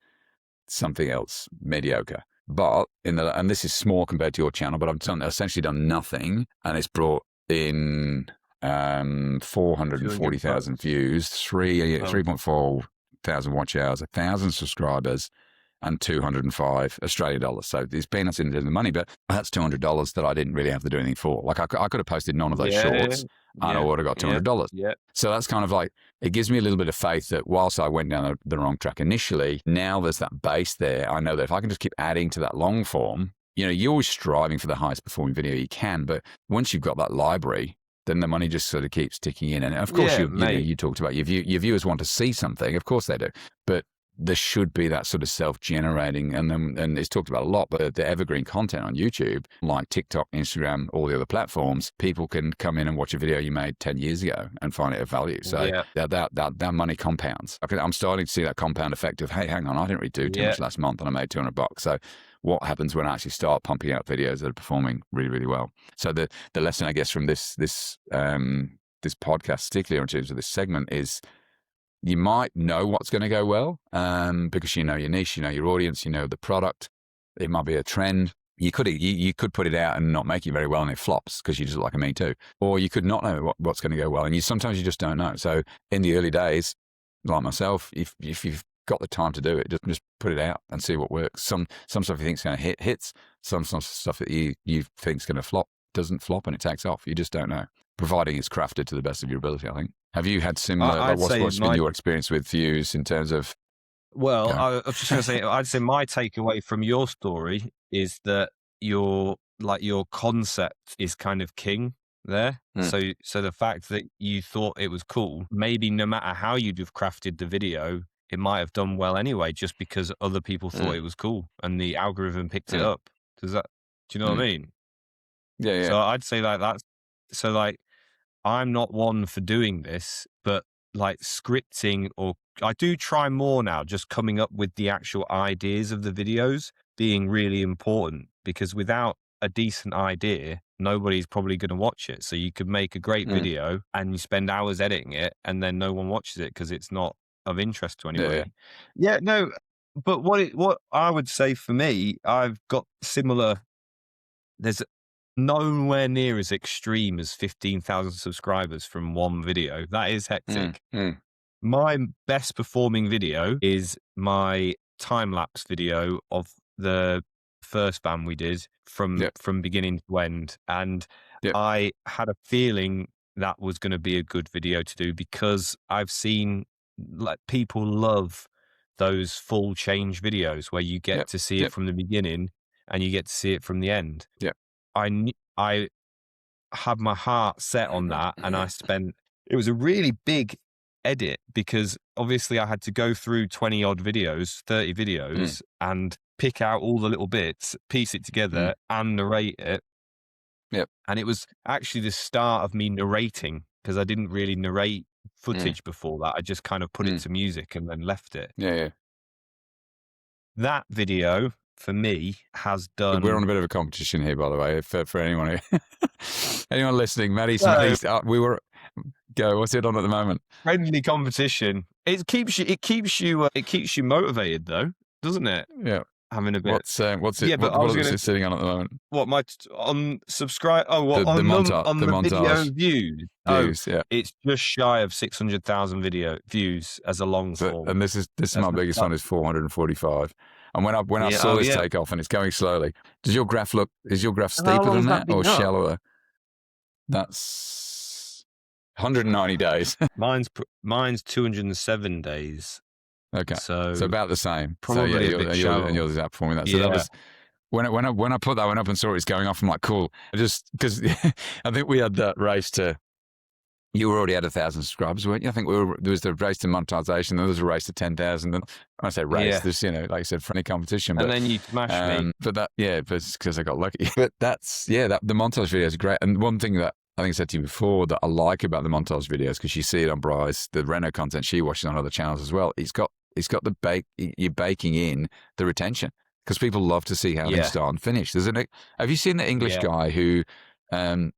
something else mediocre. But and this is small compared to your channel, but I've essentially done nothing, and it's brought in 440,000 views, 3.4 thousand watch hours, 1,000 subscribers, and 205 Australian dollars. So there's peanuts in the money, but that's $200 that I didn't really have to do anything for. Like I could have posted none of those shorts and I would have got $200. Yeah. So that's kind of like, it gives me a little bit of faith that whilst I went down the wrong track initially, now there's that base there. I know that if I can just keep adding to that long form, you're always striving for the highest performing video you can, but once you've got that library, then the money just sort of keeps ticking in. And of course, you talked about your viewers want to see something. Of course they do. But there should be that sort of self-generating, and it's talked about a lot, but the evergreen content on YouTube, like TikTok, Instagram, all the other platforms, people can come in and watch a video you made 10 years ago and find it of value. So that money compounds. I'm starting to see that compound effect of, hey, hang on, I didn't really do too much last month and I made $200. So what happens when I actually start pumping out videos that are performing really, really well? So the lesson, I guess, from this podcast, particularly in terms of this segment, is you might know what's going to go well because you know your niche, you know your audience, you know the product. It might be a trend. You could put it out and not make it very well and it flops because you just look like a me too. Or you could not know what's going to go well. And sometimes you just don't know. So in the early days, like myself, if you've got the time to do it, just put it out and see what works. Some stuff you think's going to hits. Some stuff that you think's going to flop doesn't flop and it takes off. You just don't know. Providing it's crafted to the best of your ability, I think. Have you had similar? What's been your experience with views in terms of? Well, I was just going to say, I'd say my takeaway from your story is that your concept is kind of king there. So the fact that you thought it was cool, maybe no matter how you'd have crafted the video, it might have done well anyway, just because other people thought it was cool and the algorithm picked it up. Do you know what I mean? Yeah. So I'd say I'm not one for doing this, but like scripting, or I do try more now, just coming up with the actual ideas of the videos being really important, because without a decent idea, nobody's probably going to watch it. So you could make a great video and you spend hours editing it and then no one watches it because it's not of interest to anybody. Yeah, no, but what I would say for me, I've got similar, there's nowhere near as extreme as 15,000 subscribers from one video. That is hectic. My best performing video is my time-lapse video of the first van we did from beginning to end. And I had a feeling that was going to be a good video to do, because I've seen like people love those full change videos where you get to see it from the beginning and you get to see it from the end. I had my heart set on that, and it was a really big edit, because obviously I had to go through 20 odd videos, 30 videos and pick out all the little bits, piece it together and narrate it. And it was actually the start of me narrating, because I didn't really narrate footage before that. I just kind of put it to music and then left it. That video for me has done. We're on a bit of a competition here, by the way, for anyone listening. Maddie's we were go. What's it on at the moment? Friendly competition. It keeps you motivated, though, doesn't it? Yeah. Having a bit. What's it? What is it sitting on at the moment? What on subscribe? Oh, what the on montage, the video views? Yeah. It's just shy of 600,000 video views as a long form. And this is my biggest one is 445. And when I saw this take off and it's going slowly, is your graph steeper than that or shallower? That's 190 days. Mine's 207 days. Okay, so about the same. Probably a bit shallow. And yours is outperforming that. So that was when I put that one up and saw it was going off. I'm like, cool. Just because I think we had that race to. You were already at 1,000 subscribers, weren't you? I think there was the race to monetization, then there was a race to 10,000. And when I say race, there's, like I said, friendly competition. And then you smashed me. But that, but because I got lucky. But that's, the montage video is great. And one thing that I think I said to you before that I like about the montage videos, because you see it on Bryce, the Renault content she watches on other channels as well, it's got you're baking in the retention, because people love to see how things start and finish. Have you seen the English guy who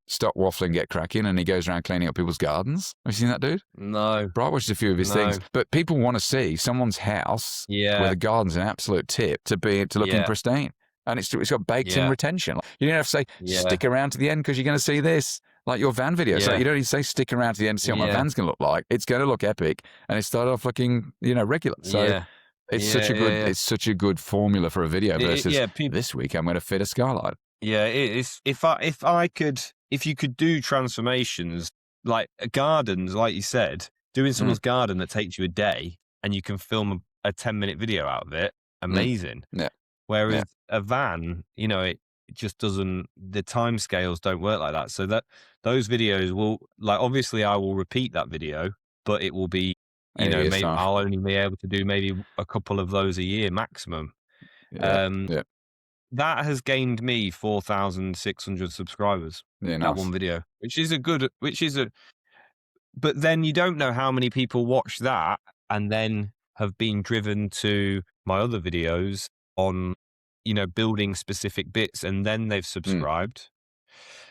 stop waffling, get cracking, and he goes around cleaning up people's gardens? Have you seen that dude? No. Bright watched a few of his things, but people want to see someone's house where the garden's an absolute tip to looking pristine, and it's got baked in retention. You don't have to say stick around to the end because you're going to see this. Like your van video, so you don't even say stick around to the end to see what my van's going to look like. It's going to look epic, and it started off looking regular. So it's such a good formula for a video versus this week I'm going to fit a skylight. Yeah, it is. If you could do transformations like gardens, like you said, doing someone's garden that takes you a day and you can film a 10-minute video out of it, amazing. Yeah. Whereas a van, it just doesn't, the time scales don't work like that. So that those videos will, obviously I will repeat that video, but it will be, maybe I'll only be able to do maybe a couple of those a year maximum. That has gained me 4,600 subscribers. That one video, but then you don't know how many people watch that and then have been driven to my other videos on, building specific bits, and then they've subscribed.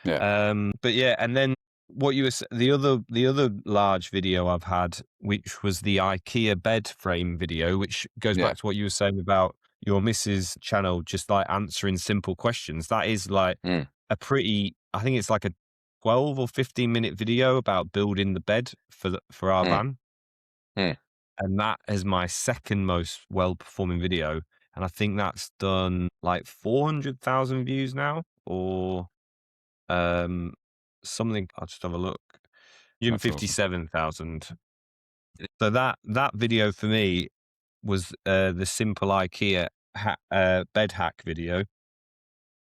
And then what you were the other large video I've had, which was the IKEA bed frame video, which goes back to what you were saying about your missus channel, just like answering simple questions. That is like Mm. a pretty, I think it's like a 12 or 15-minute video about building the bed for our Mm. van. Mm. And that is my second most well-performing video. And I think that's done like 400,000 views now, or something. I'll just have a look. That's awesome. 157,000. So that video for me was the simple IKEA bed hack video,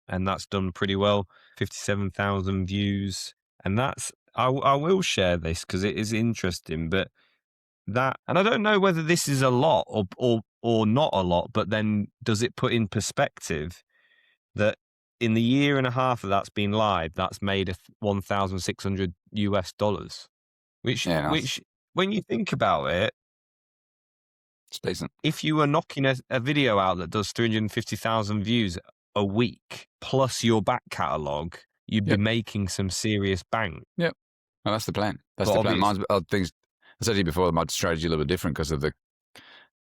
and that's done pretty well. 57,000 views, and that's I will share this because it is interesting. But that, and I don't know whether this is a lot or not a lot, but then does it put in perspective that in the year and a half that that's been live, that's made $1,600, Yeah, nice. which when you think about it, It's decent. if you were knocking a video out that does 350,000 views a week plus your back catalogue, you'd be Yep. making some serious bank. Yep. Well, that's the plan. That's But the plan. Mine's things. I said to you before, my strategy a little bit different because of the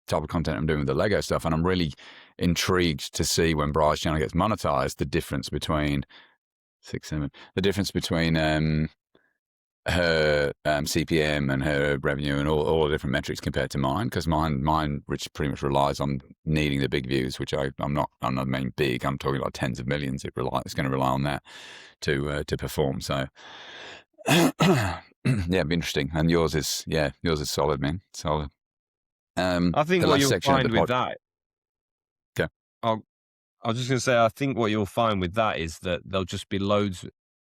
type of content I'm doing with the Lego stuff, and I'm really intrigued to see when Bry's channel gets monetized, the difference between the difference between her CPM and her revenue and all the different metrics compared to mine, because mine which pretty much relies on needing the big views, which I'm not mean big, I'm talking like tens of millions. It's going to rely on that to perform. So yeah, it'd be interesting. And yours is solid, man, solid. I think the what last you'll section of find the with that, Okay. I was just going to say, I think what you'll find with that is that there'll just be loads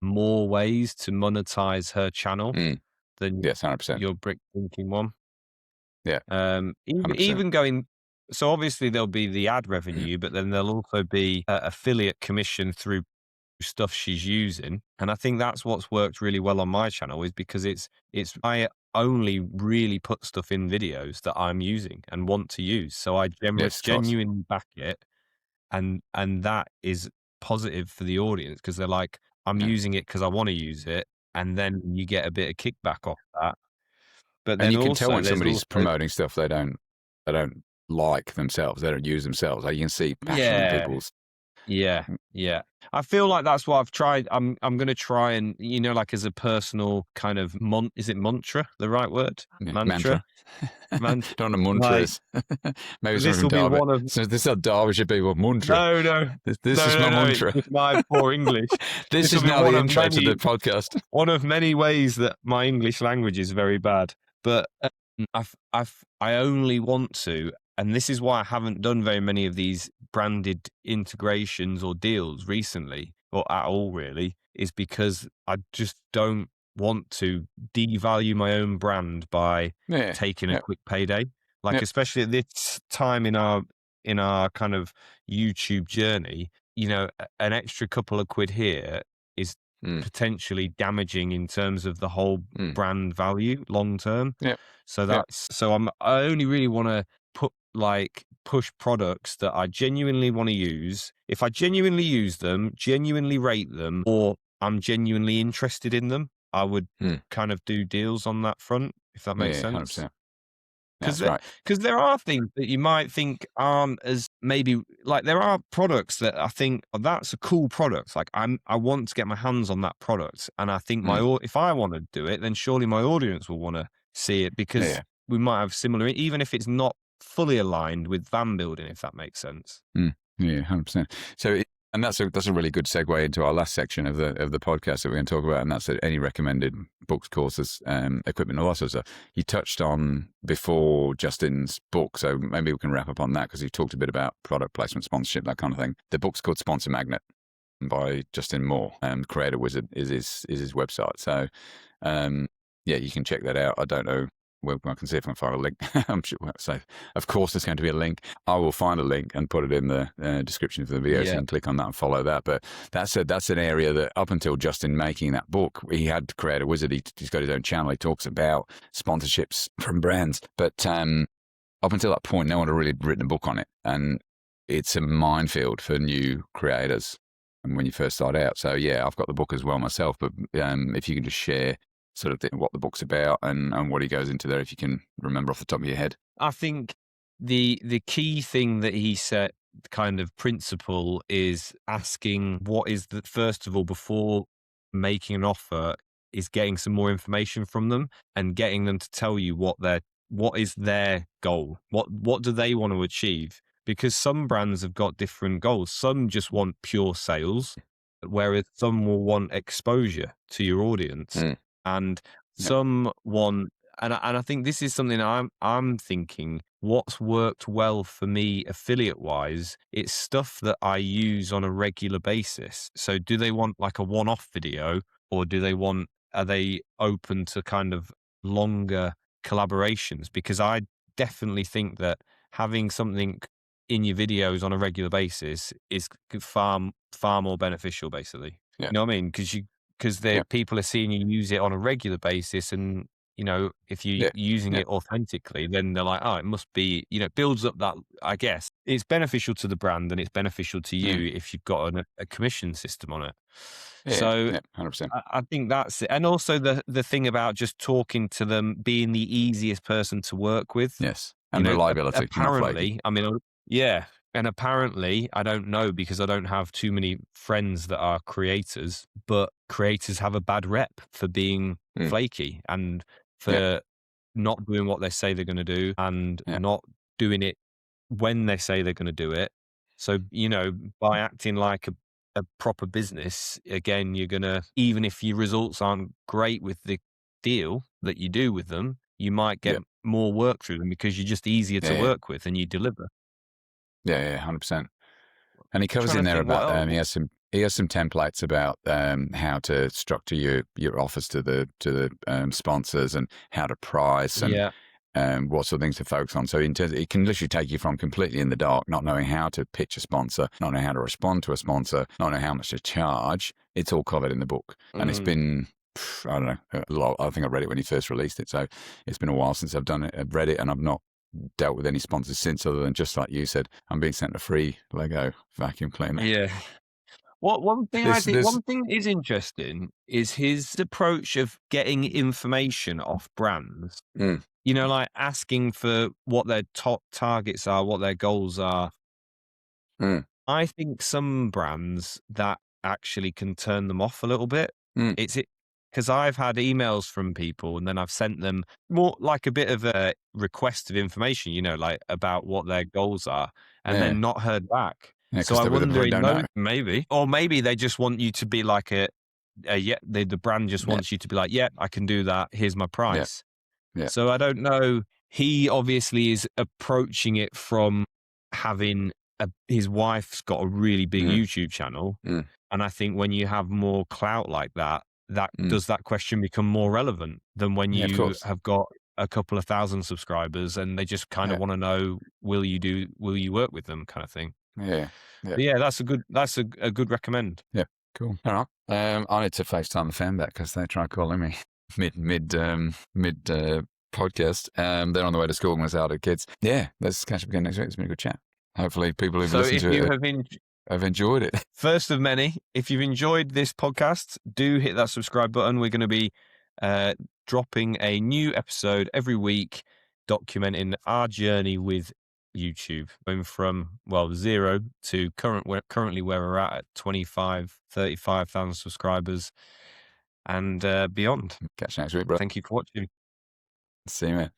more ways to monetize her channel than Yes, 100%. your brick thinking one. Yeah, even going. So obviously there'll be the ad revenue, but then there'll also be affiliate commission through stuff she's using. And I think that's what's worked really well on my channel, is because I only really put stuff in videos that I'm using and want to use. So I genuinely back it. And that is positive for the audience because they're like, I'm using it because I want to use it. And then you get a bit of kickback off that. But then and you can also, tell when somebody's promoting stuff they don't like themselves, they don't use themselves. Like you can see passion in people's. Yeah. I feel like that's what I've tried. I'm going to try and, like as a personal kind of is it mantra, the right word? Yeah, mantra. Don't know mantras. Maybe this will be one of. So this is Derbyshire people mantra. No. This is my mantra. It's my poor English. this is now the intro to the podcast. One of many ways that my English language is very bad, but I only want to. And this is why I haven't done very many of these branded integrations or deals recently, or at all really, is because I just don't want to devalue my own brand by taking a quick payday. Like, especially at this time in our kind of YouTube journey, an extra couple of quid here is potentially damaging in terms of the whole brand value long term. So I only really want to push products that I genuinely want to use. If I genuinely use them, genuinely rate them, or I'm genuinely interested in them, I would kind of do deals on that front, if that makes sense. 100%. Because there are things that you might think aren't as maybe like there are products that I think that's a cool product. Like I want to get my hands on that product, and I think if I want to do it, then surely my audience will want to see it because we might have similar, even if it's not fully aligned with van building, if that makes sense. Yeah, 100%. So, and that's a really good segue into our last section of the podcast that we're going to talk about, and that's any recommended books, courses, equipment, all that sort of stuff. You touched on before Justin's book, so maybe we can wrap up on that because you talked a bit about product placement, sponsorship, that kind of thing. The book's called Sponsor Magnet by Justin Moore. Creator Wizard is his website. So, you can check that out. I don't know. Well, I can see if I can find a link. I'm sure. So, of course, there's going to be a link. I will find a link and put it in the description of the video, so you can click on that and follow that. But that's an area that up until Justin making that book, he had Creator Wizard. He's got his own channel. He talks about sponsorships from brands. But up until that point, no one had really written a book on it. And it's a minefield for new creators and when you first start out. So, I've got the book as well myself. But if you can just share sort of what the book's about and what he goes into there, if you can remember off the top of your head. I think the key thing that he said kind of principle is asking what is the, first of all, before making an offer, is getting some more information from them and getting them to tell you what is their goal, what do they want to achieve, because some brands have got different goals. Some just want pure sales, whereas some will want exposure to your audience, and Yeah. some want, and I think this is something I'm thinking what's worked well for me affiliate wise. It's stuff that I use on a regular basis. So do they want like a one-off video, or are they open to kind of longer collaborations? Because I definitely think that having something in your videos on a regular basis is far more beneficial, basically. Yeah. You know what I mean? Because people are seeing you use it on a regular basis, and if you're using it authentically, then they're like, oh, it must be, it builds up that, I guess it's beneficial to the brand and it's beneficial to you if you've got a commission system on it. So 100%. I think that's it. And also the thing about just talking to them, being the easiest person to work with. Yes. And reliability. Apparently, I mean, yeah. And apparently, I don't know because I don't have too many friends that are creators, but creators have a bad rep for being flaky and for not doing what they say they're going to do, and not doing it when they say they're going to do it. So, by acting like a proper business, again, you're going to, even if your results aren't great with the deal that you do with them, you might get more work through them because you're just easier to work with and you deliver. Yeah, 100%. And he covers in there about he has some templates about how to structure your offers to the sponsors and how to price and what sort of things to focus on. So it can literally take you from completely in the dark, not knowing how to pitch a sponsor, not knowing how to respond to a sponsor, not knowing how much to charge. It's all covered in the book, and it's been, I don't know, I think I read it when he first released it, so it's been a while since I've done it. I've read it, and I've not dealt with any sponsors since, other than just like you said, I'm being sent a free Lego vacuum cleaner. Yeah. One thing that is interesting is his approach of getting information off brands. Like asking for what their top targets are, what their goals are. I think some brands that actually can turn them off a little bit. Because I've had emails from people and then I've sent them more like a bit of a request of information, like about what their goals are, and then not heard back. So I wonder, maybe, or maybe they just want you to be like the brand just wants you to be like, I can do that. Here's my price. So I don't know. He obviously is approaching it from having his wife's got a really big YouTube channel. And I think when you have more clout like that, does that question become more relevant than when you have got a couple of thousand subscribers and they just kind of want to know, will you work with them, kind of thing. That's a good recommend. Cool. All right. I need to FaceTime the fan back because they try calling me mid podcast. They're on the way to school and it's out of kids. Let's catch up again next week. It's been a good chat. Hopefully people who've listened to it have enjoyed it. First of many. If you've enjoyed this podcast, do hit that subscribe button. We're going to be dropping a new episode every week, documenting our journey with YouTube, going from 0 to currently where we're at 35,000 subscribers and beyond. Catch you next week, bro. Thank you for watching. See you, man.